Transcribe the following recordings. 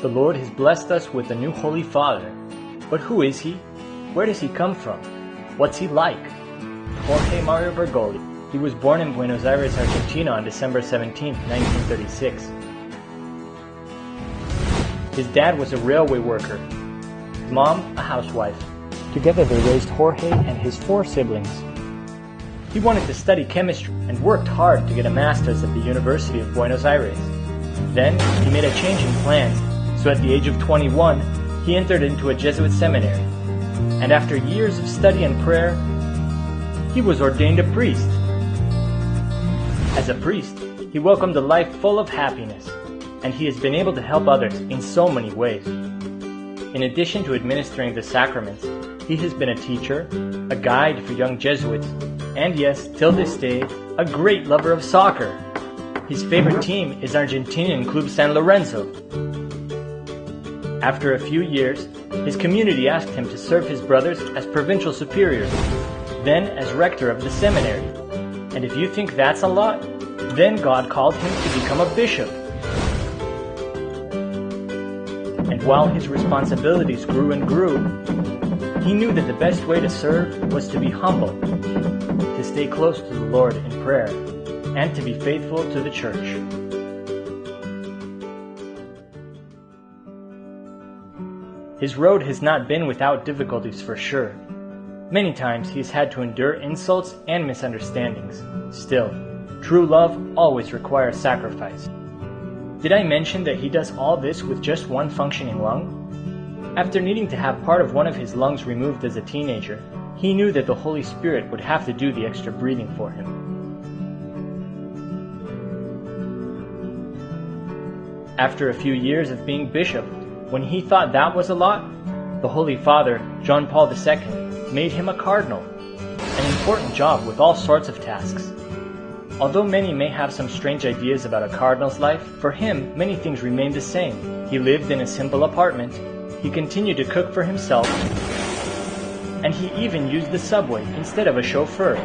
The Lord has blessed us with a new Holy Father. But who is he? Where does he come from? What's he like? Jorge Mario Bergoglio. He was born in Buenos Aires, Argentina on December 17, 1936. His dad was a railway worker, his mom a housewife. Together they raised Jorge and his 4 siblings. He wanted to study chemistry and worked hard to get a master's at the University of Buenos Aires. Then he made a change in plans, so at the age of 21, he entered into a Jesuit seminary. And after years of study and prayer, he was ordained a priest. As a priest, he welcomed a life full of happiness, and he has been able to help others in so many ways. In addition to administering the sacraments, he has been a teacher, a guide for young Jesuits, and yes, till this day, a great lover of soccer. His favorite team is Argentinian Club San Lorenzo. After a few years, his community asked him to serve his brothers as provincial superiors, then as rector of the seminary. And if you think that's a lot, then God called him to become a bishop. And while his responsibilities grew and grew, he knew that the best way to serve was to be humble, to stay close to the Lord in prayer, and to be faithful to the church. His road has not been without difficulties for sure. Many times he has had to endure insults and misunderstandings. Still, true love always requires sacrifice. Did I mention that he does all this with just one functioning lung? After needing to have part of one of his lungs removed as a teenager, he knew that the Holy Spirit would have to do the extra breathing for him. After a few years of being bishop, when he thought that was a lot, the Holy Father, John Paul II, made him a cardinal, an important job with all sorts of tasks. Although many may have some strange ideas about a cardinal's life, for him many things remained the same. He lived in a simple apartment, he continued to cook for himself, and he even used the subway instead of a chauffeur.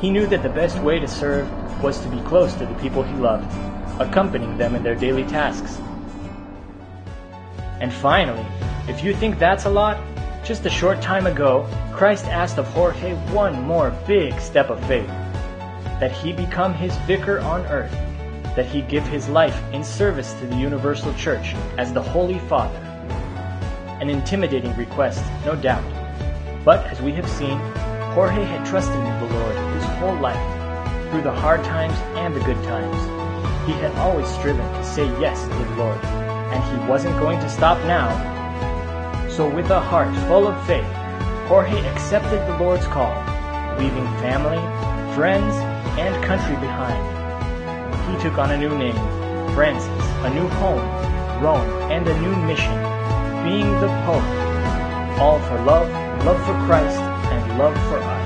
He knew that the best way to serve was to be close to the people he loved, accompanying them in their daily tasks. And finally, if you think that's a lot, just a short time ago, Christ asked of Jorge one more big step of faith, that he become his vicar on earth, that he give his life in service to the universal church as the Holy Father. An intimidating request, no doubt. But as we have seen, Jorge had trusted in the Lord his whole life. Through the hard times and the good times, he had always striven to say yes to the Lord, and he wasn't going to stop now. So with a heart full of faith, Jorge accepted the Lord's call, leaving family, friends, and country behind. He took on a new name, Francis, a new home, Rome, and a new mission, being the Pope, all for love, love for Christ, and love for us.